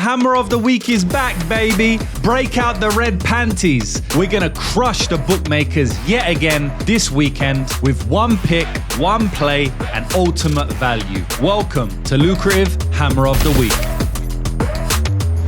Hammer of the Week is back, baby. Break out the red panties. We're going to crush the bookmakers yet again this weekend with one pick, one play, and ultimate value. Welcome to Lucrative Hammer of the Week.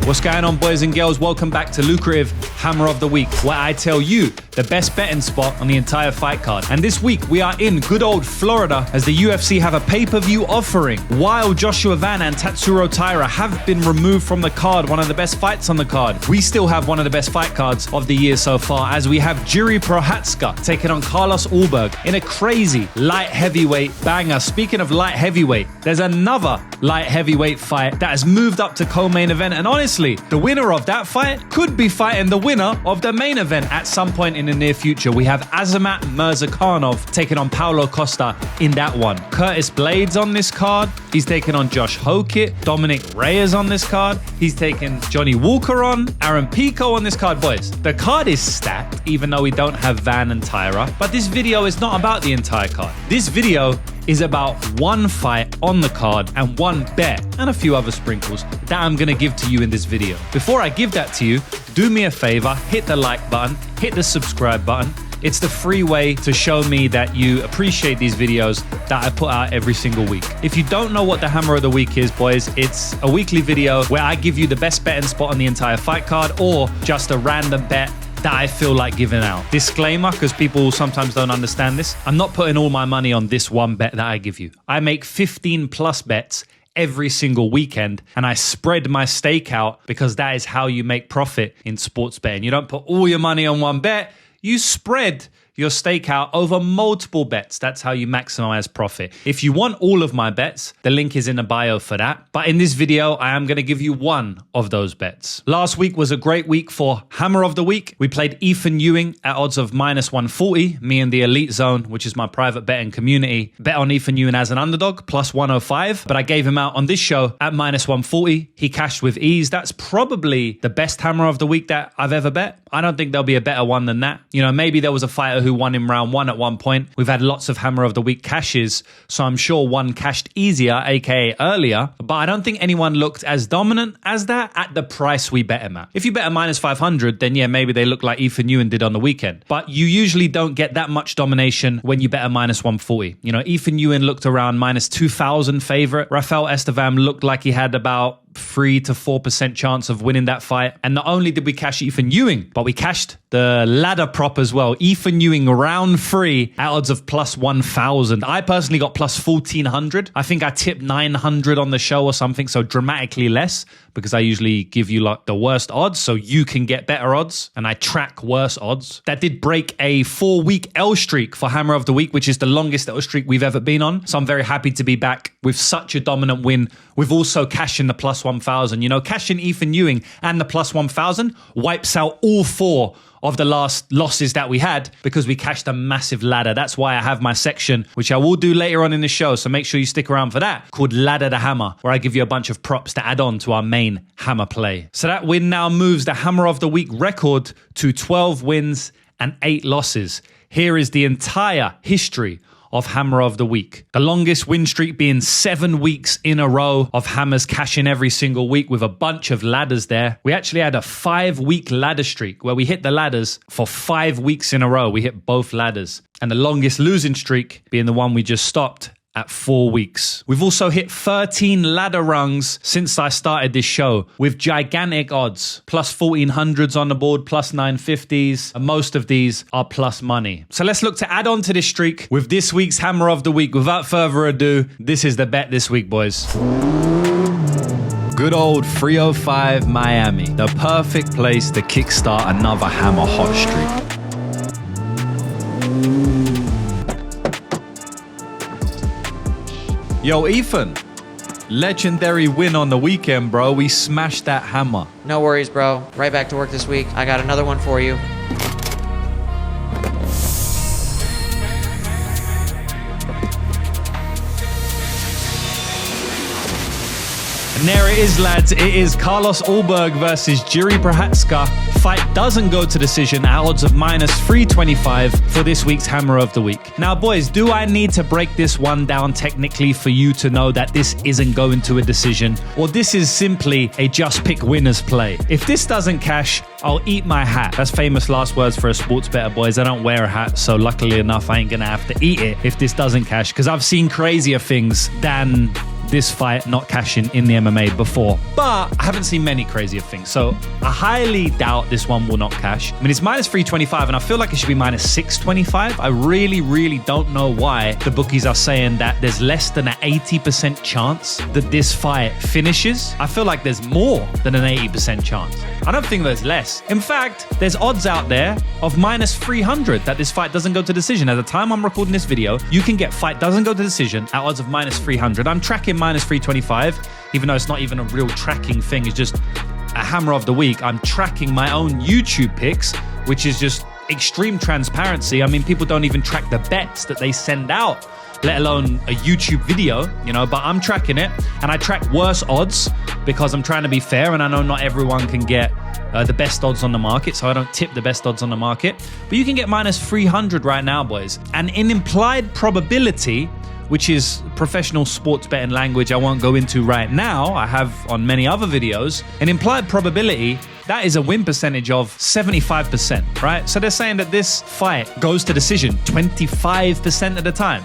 What's going on, boys and girls? Welcome back to Lucrative Hammer of the Week, where I tell you the best betting spot on the entire fight card. And this week, we are in good old Florida as the UFC have a pay-per-view offering. While Joshua Van and Tatsuro Taira have been removed from the card, one of the best fights on the card, we still have one of the best fight cards of the year so far, as we have Prochazka taking on Carlos Ulberg in a crazy light heavyweight banger. Speaking of light heavyweight, there's another light heavyweight fight that has moved up to co-main event, and honestly, the winner of that fight could be fighting the winner of the main event at some point in the near future. We have Azamat Mirzakhanov taking on Paulo Costa in that one. Curtis Blades on this card. He's taking on Josh Hokit. Dominic Reyes on this card. He's taking Johnny Walker on. Aaron Pico on this card. Boys, the card is stacked, even though we don't have Van and Taira. But this video is not about the entire card. This video is about one fight on the card and one bet and a few other sprinkles that I'm going to give to you in this video. Before I give that to you, do me a favor, hit the like button, hit the subscribe button. It's the free way to show me that you appreciate these videos that I put out every single week. If you don't know what the Hammer of the Week is, boys, it's a weekly video where I give you the best betting spot on the entire fight card or just a random bet that I feel like giving out. Disclaimer, because people sometimes don't understand this. I'm not putting all my money on this one bet that I give you. I make 15 plus bets every single weekend, and I spread my stake out because that is how you make profit in sports betting. You don't put all your money on one bet, you spread your stake out over multiple bets. That's how you maximize profit. If you want all of my bets, the link is in the bio for that. But in this video, I am going to give you one of those bets. Last week was a great week for Hammer of the Week. We played Ethan Ewing at odds of -140. Me and the Elite Zone, which is my private betting community, bet on Ethan Ewing as an underdog, plus 105. But I gave him out on this show at -140. He cashed with ease. That's probably the best Hammer of the Week that I've ever bet. I don't think there'll be a better one than that. You know, maybe there was a fighter who won in round one at one point. We've had lots of Hammer of the Week cashes, so I'm sure one cashed easier, aka earlier, but I don't think anyone looked as dominant as that at the price we bet him at. If you bet a -500, then yeah, maybe they look like Ethan Ewing did on the weekend, but you usually don't get that much domination when you bet a -140. You know, Ethan Ewing looked around -2,000 favorite. Rafael Estevam looked like he had about 3 to 4% chance of winning that fight. And not only did we cash Ethan Ewing, but we cashed the ladder prop as well. Ethan Ewing round 3 at odds of plus 1,000. I personally got plus 1,400. I think I tipped 900 on the show or something, so dramatically less, because I usually give you like the worst odds so you can get better odds, and I track worse odds. That did break a 4-week L streak for Hammer of the Week, which is the longest L streak we've ever been on. So I'm very happy to be back with such a dominant win. We've also cashed in the plus 1,000. You know, cashing Ethan Ewing and the plus 1,000 wipes out all 4 of the last losses that we had because we cashed a massive ladder. That's why I have my section, which I will do later on in the show, so make sure you stick around for that, called Ladder the Hammer, where I give you a bunch of props to add on to our main Hammer play. So that win now moves the Hammer of the Week record to 12 wins and 8 losses. Here is the entire history of Hammer of the Week. The longest win streak being 7 weeks in a row of Hammers cashing every single week with a bunch of ladders there. We actually had a 5-week ladder streak where we hit the ladders for 5 weeks in a row. We hit both ladders. And the longest losing streak being the one we just stopped at 4 weeks. We've also hit 13 ladder rungs since I started this show with gigantic odds. Plus 1,400s on the board, plus 950s. And most of these are plus money. So let's look to add on to this streak with this week's Hammer of the Week. Without further ado, this is the bet this week, boys. Good old 305 Miami. The perfect place to kickstart another Hammer hot streak. Yo, Ethan, legendary win on the weekend, bro. We smashed that Hammer. No worries, bro. Right back to work this week. I got another one for you. And there it is, lads. It is Carlos Ulberg versus Jiri Prochazka. Fight doesn't go to decision at odds of -325 for this week's Hammer of the Week. Now, boys, do I need to break this one down technically for you to know that this isn't going to a decision, or this is simply a just pick winners play? If this doesn't cash, I'll eat my hat. That's famous last words for a sports bettor, boys. I don't wear a hat, so luckily enough, I ain't gonna have to eat it if this doesn't cash, because I've seen crazier things than this fight not cashing in the MMA before, but I haven't seen many crazier things, so I highly doubt this one will not cash. I mean, it's -325, and I feel like it should be -625. I really don't know why the bookies are saying that there's less than an 80% chance that this fight finishes. I feel like there's more than an 80% chance. I don't think there's less. In fact, there's odds out there of -300 that this fight doesn't go to decision. At the time I'm recording this video, you can get fight doesn't go to decision at odds of -300. I'm tracking -325, even though it's not even a real tracking thing. It's just a Hammer of the Week. I'm tracking my own YouTube picks, which is just extreme transparency. I mean, people don't even track the bets that they send out, let alone a YouTube video, you know, but I'm tracking it, and I track worse odds because I'm trying to be fair, and I know not everyone can get the best odds on the market, so I don't tip the best odds on the market. But you can get -300 right now, boys. And in implied probability, which is professional sports betting language I won't go into right now, I have on many other videos, an implied probability, that is a win percentage of 75%, right? So they're saying that this fight goes to decision 25% of the time.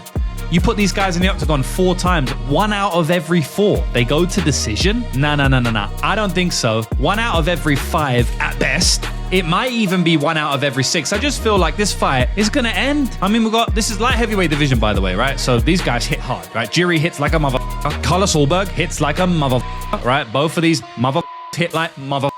You put these guys in the octagon 4 times, 1 out of every 4, they go to decision? Nah. I don't think so. 1 out of every 5 at best. It might even be 1 out of every 6. I just feel like this fight is going to end. I mean, this is light heavyweight division, by the way, right? So these guys hit hard, right? Jiri hits like a motherfucker. Carlos Ulberg hits like a motherfucker, right? Both of these motherfuckers hit like motherfuckers.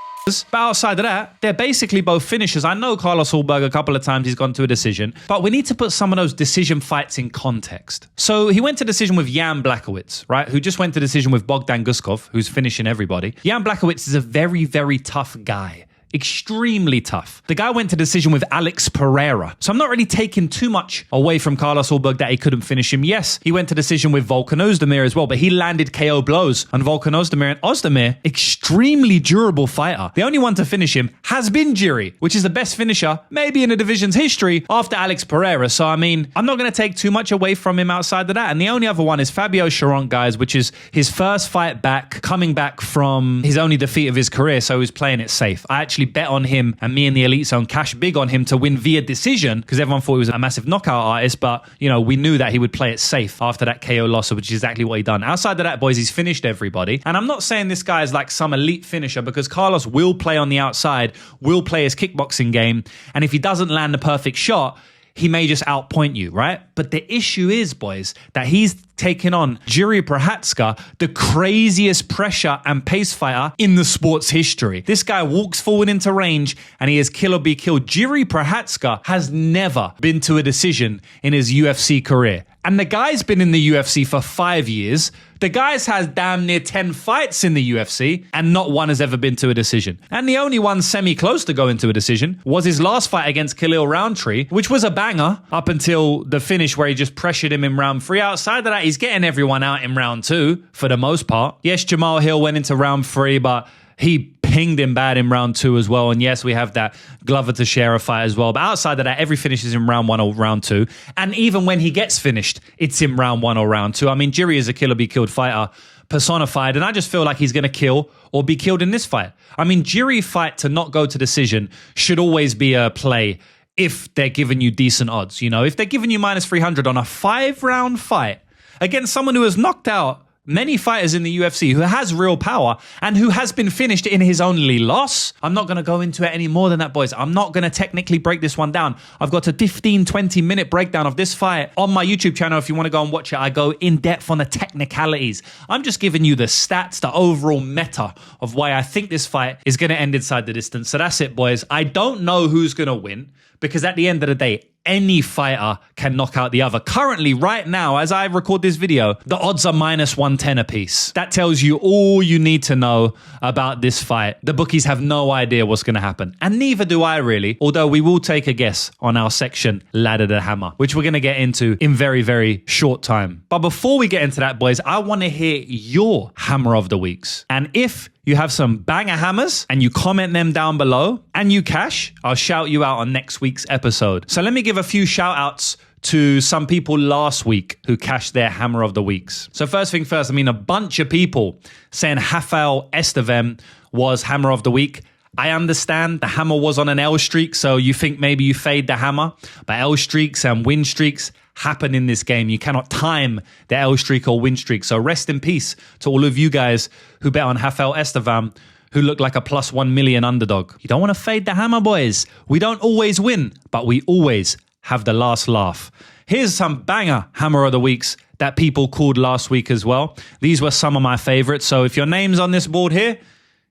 But outside of that, they're basically both finishers. I know Carlos Ulberg, a couple of times he's gone to a decision, but we need to put some of those decision fights in context. So he went to decision with Jan Blachowicz, right? Who just went to decision with Bogdan Guskov, who's finishing everybody. Jan Blachowicz is a very tough guy. Extremely tough. The guy went to decision with Alex Pereira. So I'm not really taking too much away from Carlos Ulberg that he couldn't finish him. Yes, he went to decision with Volkan Ozdemir as well, but he landed KO blows on Volkan Ozdemir. And Ozdemir, extremely durable fighter. The only one to finish him has been Jiri, which is the best finisher maybe in the division's history after Alex Pereira. So I mean, I'm not going to take too much away from him outside of that. And the only other one is Fabio Chiron, guys, which is his first fight back, coming back from his only defeat of his career. So he's playing it safe. I actually bet on him, and me and the Elite Zone cash big on him to win via decision because everyone thought he was a massive knockout artist, but you know, we knew that he would play it safe after that KO loss, which is exactly what he done. Outside of that, boys, he's finished everybody. And I'm not saying this guy is like some elite finisher, because Carlos will play on the outside, will play his kickboxing game, and if he doesn't land the perfect shot, he may just outpoint you, right? But the issue is, boys, that he's taking on Jiri Prochazka, the craziest pressure and pace fighter in the sport's history. This guy walks forward into range and he is kill or be killed. Jiri Prochazka has never been to a decision in his UFC career. And the guy's been in the UFC for 5 years. The guy's had damn near 10 fights in the UFC, and not one has ever been to a decision. And the only one semi-close to going to a decision was his last fight against Khalil Roundtree, which was a banger up until the finish where he just pressured him in round 3. Outside of that, he's getting everyone out in round 2 for the most part. Yes, Jamal Hill went into round 3, but he pinged him bad in round 2 as well. And yes, we have that Glover to Shera fight as well. But outside of that, every finish is in round 1 or round 2. And even when he gets finished, it's in round 1 or round 2. I mean, Jiri is a kill or be killed fighter personified. And I just feel like he's going to kill or be killed in this fight. I mean, Jiri fight to not go to decision should always be a play if they're giving you decent odds. You know, if they're giving you -300 on a 5-round fight against someone who has knocked out many fighters in the UFC, who has real power and who has been finished in his only loss. I'm not going to go into it any more than that, boys. I'm not going to technically break this one down. I've got a 15-20 minute breakdown of this fight on my YouTube channel. If you want to go and watch it, I go in depth on the technicalities. I'm just giving you the stats, the overall meta of why I think this fight is going to end inside the distance. So that's it, boys. I don't know who's going to win, because at the end of the day, any fighter can knock out the other. Currently, right now, as I record this video, the odds are minus 110 apiece. That tells you all you need to know about this fight. The bookies have no idea what's going to happen. And neither do I really, although we will take a guess on our section, Ladder to Hammer, which we're going to get into in very, very short time. But before we get into that, boys, I want to hear your Hammer of the Weeks. And if you have some banger hammers and you comment them down below and you cash, I'll shout you out on next week's episode. So let me give a few shout outs to some people last week who cashed their Hammer of the Weeks. So first thing first, a bunch of people saying Rafael Estevam was Hammer of the Week. I understand the hammer was on an L streak, so you think maybe you fade the hammer, but L streaks and win streaks happen in this game. You cannot time the L streak or win streak. So rest in peace to all of you guys who bet on Rafael Estevam, who looked like a plus 1 million underdog. You don't want to fade the hammer, boys. We don't always win, but we always have the last laugh. Here's some banger Hammer of the Weeks that people called last week as well. These were some of my favorites. So if your name's on this board here,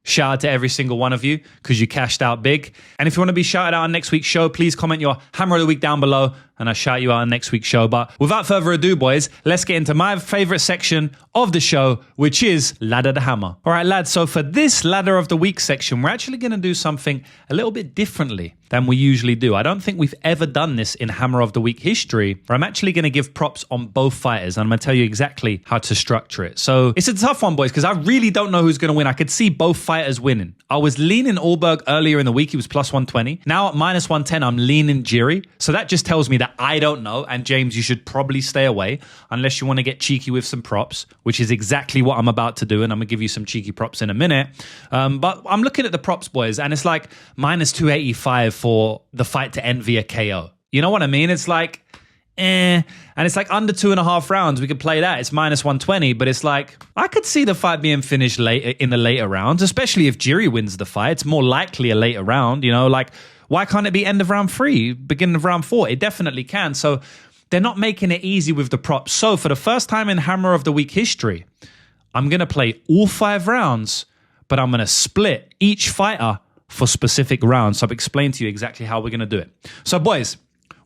shout out to every single one of you because you cashed out big. And if you want to be shouted out on next week's show, please comment your Hammer of the Week down below and I'll shout you out on next week's show. But without further ado, boys, let's get into my favorite section of the show, which is Ladder to Hammer. All right, lads, so for this Ladder of the Week section, we're actually going to do something a little bit differently than we usually do. I don't think we've ever done this in Hammer of the Week history, where I'm actually going to give props on both fighters, and I'm going to tell you exactly how to structure it. So it's a tough one, boys, because I really don't know who's going to win. I could see both fighters winning. I was leaning Ulberg earlier in the week. He was plus 120. Now at minus 110, I'm leaning Jiri. So that just tells me that I don't know. And James, you should probably stay away unless you want to get cheeky with some props, which is exactly what I'm about to do. And I'm going to give you some cheeky props in a minute. But I'm looking at the props, boys, and it's like minus 285 for the fight to end via KO. You know what I mean? It's like, and it's like under 2.5 rounds. We could play that. It's minus 120, but it's like, I could see the fight being finished late in the later rounds, especially if Jiri wins the fight. It's more likely a later round, you know, like, why can't it be end of round 3, beginning of round 4? It definitely can. So they're not making it easy with the props. So for the first time in Hammer of the Week history, I'm going to play all 5 rounds, but I'm going to split each fighter for specific rounds. So I've explained to you exactly how we're going to do it. So boys,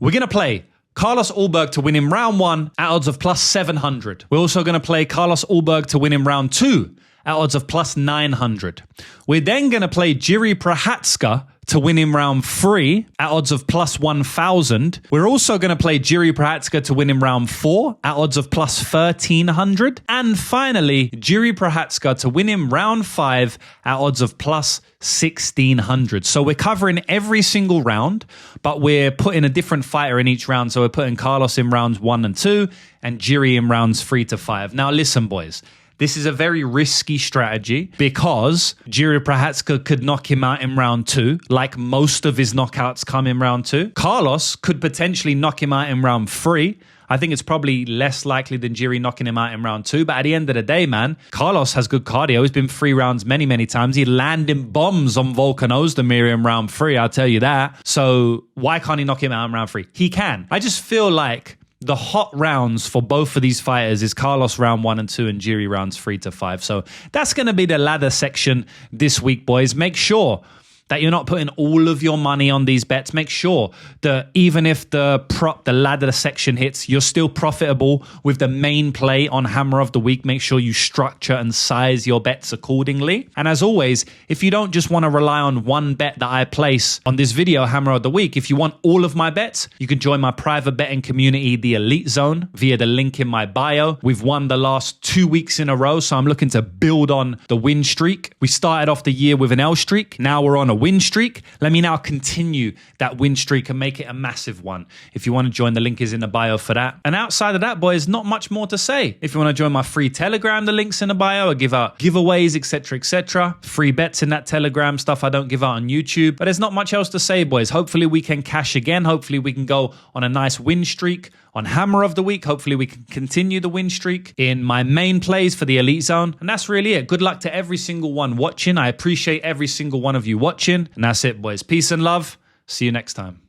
we're going to play Carlos Ulberg to win in round 1 at odds of plus 700. We're also going to play Carlos Ulberg to win in round 2 at odds of plus 900. We're then going to play Jiri Prochazka to win in round 3 at odds of plus 1,000. We're also going to play Jiri Prochazka to win in round 4 at odds of plus 1,300. And finally, Jiri Prochazka to win in round 5 at odds of plus 1,600. So we're covering every single round, but we're putting a different fighter in each round. So we're putting Carlos in rounds 1 and 2 and Jiri in rounds 3 to 5. Now listen, boys. This is a very risky strategy because Jiri Prochazka could knock him out in round 2, like most of his knockouts come in round 2. Carlos could potentially knock him out in round 3. I think it's probably less likely than Jiri knocking him out in round 2. But at the end of the day, man, Carlos has good cardio. He's been 3 rounds many, many times. He landing bombs on Volkan Ozdemir in round 3, I'll tell you that. So why can't he knock him out in round 3? He can. I just feel like the hot rounds for both of these fighters is Carlos round 1 and 2 and Jiri rounds 3 to 5. So that's going to be the ladder section this week, boys. Make sure that you're not putting all of your money on these bets. Make sure that even if the ladder section hits, you're still profitable with the main play on Hammer of the Week. Make sure you structure and size your bets accordingly. And as always, if you don't just want to rely on one bet that I place on this video, Hammer of the Week, if you want all of my bets, you can join my private betting community, the Elite Zone, via the link in my bio. We've won the last 2 weeks in a row, so I'm looking to build on the win streak. We started off the year with an L streak. Now we're on a win streak. Let me now continue that win streak and make it a massive one. If you want to join, the link is in the bio for that. And outside of that, boys, not much more to say. If you want to join my free Telegram, the link's in the bio. I give out giveaways, etc., etc. Free bets in that Telegram, stuff I don't give out on YouTube. But there's not much else to say, boys. Hopefully we can cash again. Hopefully we can go on a nice win streak on Hammer of the Week. Hopefully we can continue the win streak in my main plays for the Elite Zone. And that's really it. Good luck to every single one watching. I appreciate every single one of you watching. And that's it, boys. Peace and love. See you next time.